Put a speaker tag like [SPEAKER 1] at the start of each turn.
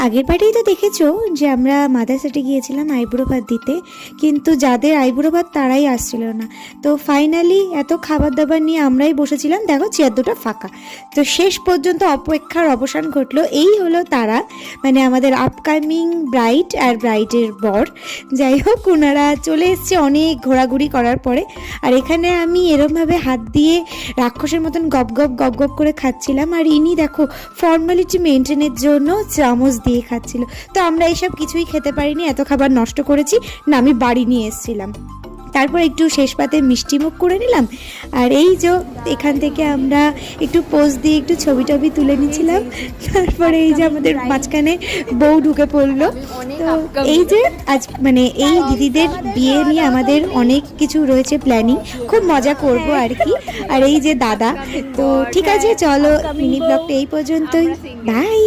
[SPEAKER 1] আগের বারেই তো দেখেছো যে আমরা মাদারসাটে গিয়েছিলাম আইবুড়ো ভাত দিতে, কিন্তু যাদের আইবুড়ো ভাত তারাই আসছিল না। তো ফাইনালি এত খাবার দাবার নিয়ে আমরাই বসেছিলাম, দেখো চেয়ার দুটো ফাঁকা। তো শেষ পর্যন্ত অপেক্ষার অবসান ঘটলো। এই হলো তারা, মানে আমাদের আপকামিং ব্রাইড আর ব্রাইডের বর। যাই হোক, ওনারা চলে এসছে অনেক ঘোরাঘুরি করার পরে। আর এখানে আমি এরমভাবে হাত দিয়ে রাক্ষসের মতন গপ গপ গপ গপ করে খাচ্ছিলাম, আর ইনি দেখো ফর্মালিটি মেনটেনের জন্য চামচ দিয়ে খাচ্ছিল। তো আমরা এইসব কিছুই খেতে পারিনি, এত খাবার নষ্ট করেছি না, আমি বাড়ি নিয়ে এসেছিলাম। তারপর একটু শেষ পাতে মিষ্টি মুখ করে নিলাম। আর এই যে এখান থেকে আমরা একটু পোজ দিয়ে একটু ছবি টবি তুলে নিয়েছিলাম। তারপরে এই যে আমাদের মাঝখানে বউ ঢুকে পড়লো। তো এই যে আজ মানে এই দিদিদের বিয়ে নিয়ে আমাদের অনেক কিছু রয়েছে প্ল্যানিং, খুব মজা করব আর কি। আর এই যে দাদা, তো ঠিক আছে চলো মিনি ব্লগটা এই পর্যন্তই, বাই।